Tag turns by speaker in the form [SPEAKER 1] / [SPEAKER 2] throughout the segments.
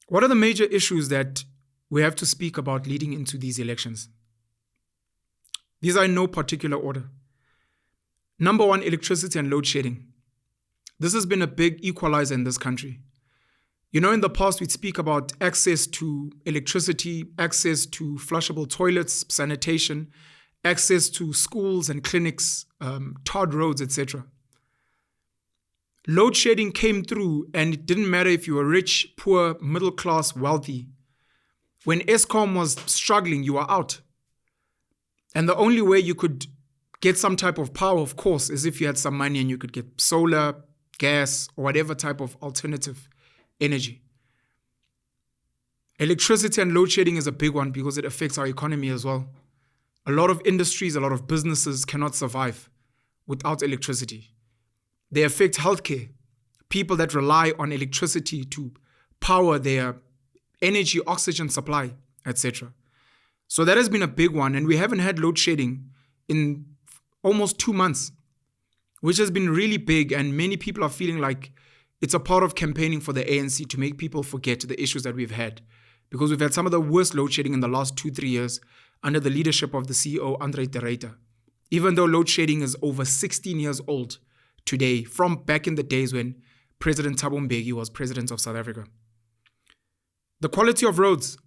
[SPEAKER 1] What are the major issues that we have to speak about leading into these elections? These are in no particular order. Number one, electricity and load shedding. This has been a big equalizer in this country. You know, in the past, we'd speak about access to electricity, access to flushable toilets, sanitation, access to schools and clinics, tarred roads, etc. Load shedding came through, and it didn't matter if you were rich, poor, middle class, wealthy. When Eskom was struggling, you were out. And the only way you could get some type of power, of course, is if you had some money and you could get solar, gas, or whatever type of alternative energy. Electricity and load shedding is a big one because it affects our economy as well. A lot of industries, a lot of businesses cannot survive without electricity. They affect healthcare, people that rely on electricity to power their energy, oxygen supply, etc. So that has been a big one, and we haven't had load shedding in almost 2 months, which has been really big, and many people are feeling like it's a part of campaigning for the ANC to make people forget the issues that we've had, because we've had some of the worst load shedding in the last 2-3 years under the leadership of the CEO, Andre de Ruyter. Even though load shedding is over 16 years old today, from back in the days when President Thabo Mbeki was president of South Africa. The quality of roads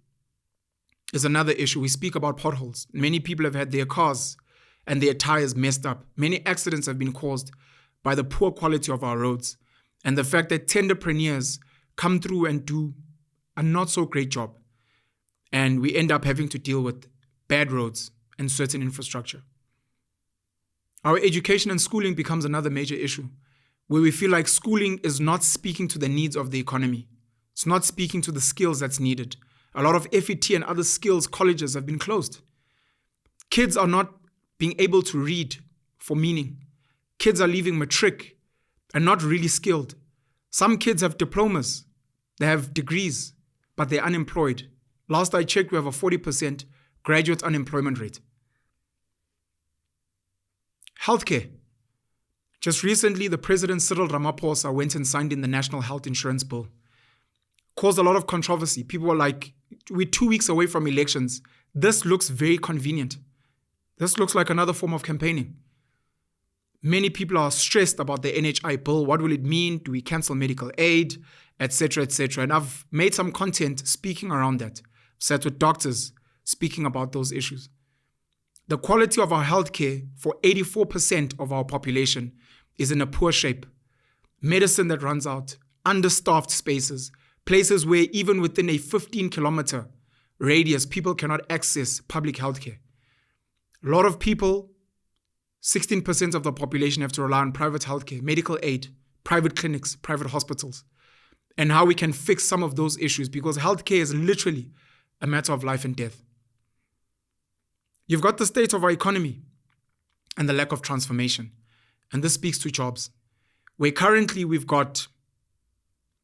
[SPEAKER 1] is another issue. We speak about potholes. Many people have had their cars and their tires messed up. Many accidents have been caused by the poor quality of our roads and the fact that tenderpreneurs come through and do a not so great job. And we end up having to deal with bad roads and certain infrastructure. Our education and schooling becomes another major issue, where we feel like schooling is not speaking to the needs of the economy. It's not speaking to the skills that's needed. A lot of FET and other skills colleges have been closed. Kids are not being able to read for meaning. Kids are leaving matric and not really skilled. Some kids have diplomas, they have degrees, but they're unemployed. Last I checked, we have a 40% graduate unemployment rate. Healthcare. Just recently, the President Cyril Ramaphosa went and signed in the National Health Insurance Bill. Caused a lot of controversy. People were like, we're 2 weeks away from elections. This looks very convenient. This looks like another form of campaigning. Many people are stressed about the NHI bill. What will it mean? Do we cancel medical aid? Etc., etc. And I've made some content speaking around that. Sat with doctors speaking about those issues. The quality of our healthcare for 84% of our population is in a poor shape. Medicine that runs out, understaffed spaces, places where even within a 15-kilometer radius, people cannot access public healthcare. A lot of people, 16% of the population, have to rely on private healthcare, medical aid, private clinics, private hospitals, and how we can fix some of those issues, because healthcare is literally a matter of life and death. You've got the state of our economy and the lack of transformation. And this speaks to jobs, where currently we've got,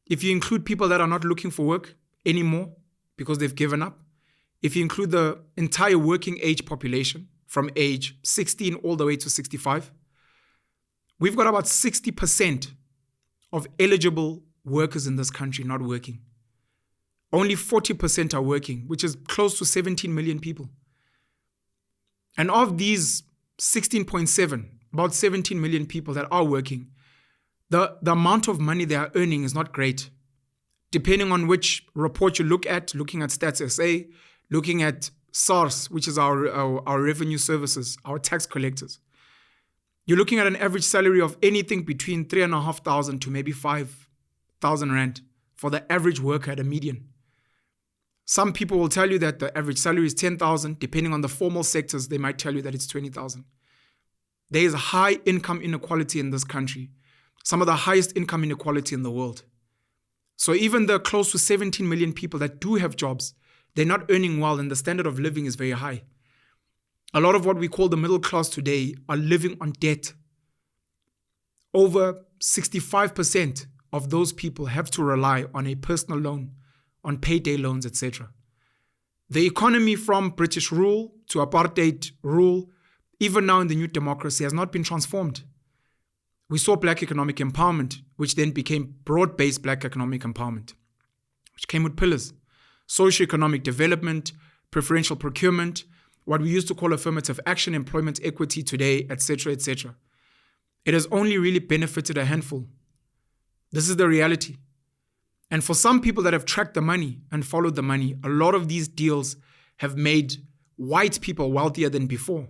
[SPEAKER 1] if you include people that are not looking for work anymore because they've given up, if you include the entire working age population from age 16 all the way to 65, we've got about 60% of eligible workers in this country not working. Only 40% are working, which is close to 17 million people. And of these 16.7, about 17 million people that are working, the amount of money they are earning is not great. Depending on which report you look at, looking at Stats SA, looking at SARS, which is our revenue services, our tax collectors, you're looking at an average salary of anything between 3,500 to maybe 5,000 rand for the average worker at a median. Some people will tell you that the average salary is 10,000. Depending on the formal sectors, they might tell you that it's 20,000. There is high income inequality in this country, some of the highest income inequality in the world. So even the close to 17 million people that do have jobs, they're not earning well, and the standard of living is very high. A lot of what we call the middle class today are living on debt. Over 65% of those people have to rely on a personal loan, on payday loans, etc. The economy from British rule to apartheid rule, even now in the new democracy, has not been transformed. We saw black economic empowerment, which then became broad-based black economic empowerment. which came with pillars: socioeconomic development, preferential procurement, what we used to call affirmative action, employment equity today, etc., etc. It has only really benefited a handful. This is the reality. And for some people that have tracked the money and followed the money, a lot of these deals have made white people wealthier than before.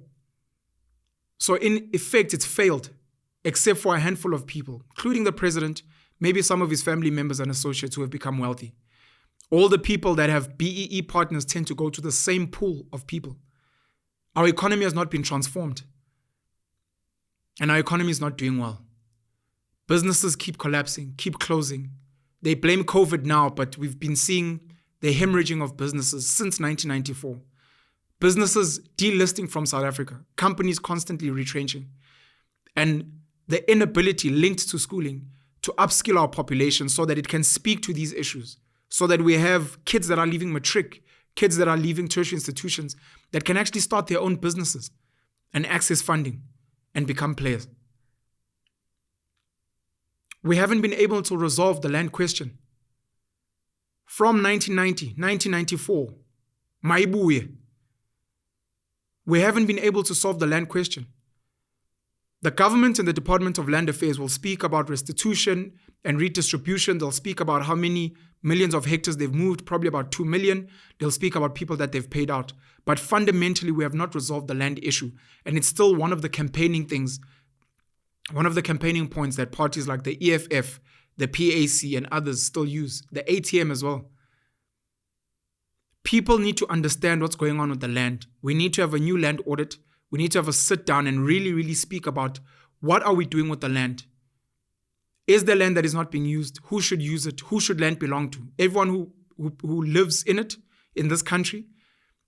[SPEAKER 1] So in effect, it's failed, except for a handful of people, including the president, maybe some of his family members and associates who have become wealthy. All the people that have BEE partners tend to go to the same pool of people. Our economy has not been transformed. And our economy is not doing well. Businesses keep collapsing, keep closing. They blame COVID now, but we've been seeing the hemorrhaging of businesses since 1994. Businesses delisting from South Africa, companies constantly retrenching, and the inability linked to schooling to upskill our population so that it can speak to these issues, so that we have kids that are leaving matric, kids that are leaving tertiary institutions that can actually start their own businesses and access funding and become players. We haven't been able to resolve the land question. From 1990, 1994, Maibuye, we haven't been able to solve the land question. The government and the Department of Land Affairs will speak about restitution and redistribution. They'll speak about how many millions of hectares they've moved, probably about 2 million. They'll speak about people that they've paid out. But fundamentally, we have not resolved the land issue. And it's still one of the campaigning things, one of the campaigning points that parties like the EFF, the PAC, and others still use, the ATM as well. People need to understand what's going on with the land. We need to have a new land audit. We need to have a sit down and really, really speak about what are we doing with the land. Is there land that is not being used? Who should use it? Who should land belong to? Everyone who lives in it, in this country,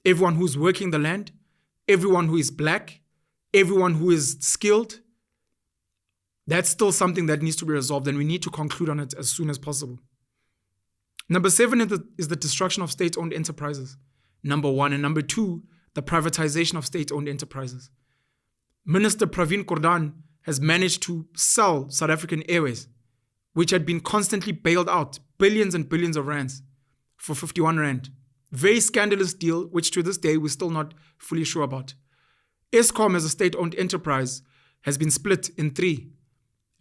[SPEAKER 1] everyone who's working the land, everyone who is black, everyone who is skilled. That's still something that needs to be resolved, and we need to conclude on it as soon as possible. Number 7 is the destruction of state-owned enterprises. Number 1. And number 2, the privatization of state-owned enterprises. Minister Pravin Gordhan has managed to sell South African Airways, which had been constantly bailed out, billions and billions of rands, for 51 rand. Very scandalous deal, which to this day we're still not fully sure about. Eskom, as a state-owned enterprise, has been split in 3.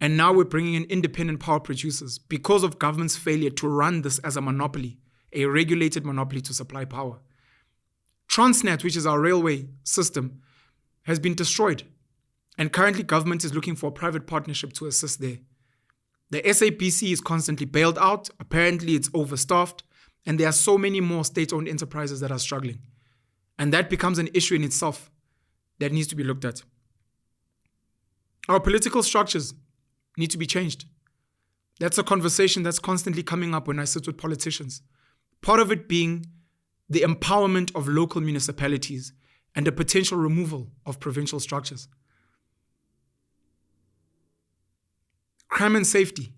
[SPEAKER 1] And now we're bringing in independent power producers because of government's failure to run this as a monopoly, a regulated monopoly to supply power. Transnet, which is our railway system, has been destroyed. And currently government is looking for a private partnership to assist there. The SABC is constantly bailed out. Apparently it's overstaffed. And there are so many more state-owned enterprises that are struggling. And that becomes an issue in itself that needs to be looked at. Our political structures need to be changed. That's a conversation that's constantly coming up when I sit with politicians. Part of it being the empowerment of local municipalities and the potential removal of provincial structures. Crime and safety.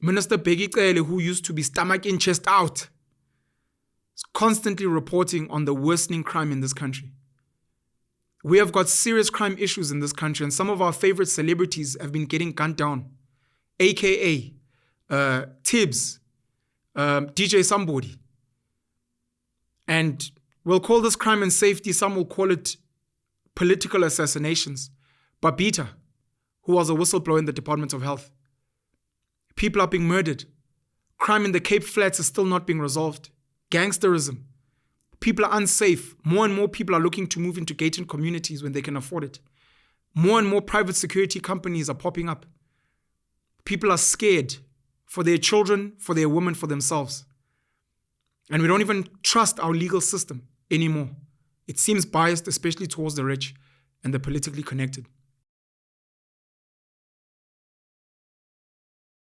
[SPEAKER 1] Minister Bheki Cele, who used to be stomach in, chest out, is constantly reporting on the worsening crime in this country. We have got serious crime issues in this country, and some of our favorite celebrities have been getting gunned down, aka Tibbs, DJ Somebody. And we'll call this crime and safety, some will call it political assassinations. Babita, who was a whistleblower in the Department of Health. People are being murdered. Crime in the Cape Flats is still not being resolved. Gangsterism. People are unsafe. More and more people are looking to move into gated communities when they can afford it. More and more private security companies are popping up. People are scared for their children, for their women, for themselves. And we don't even trust our legal system anymore. It seems biased, especially towards the rich and the politically connected.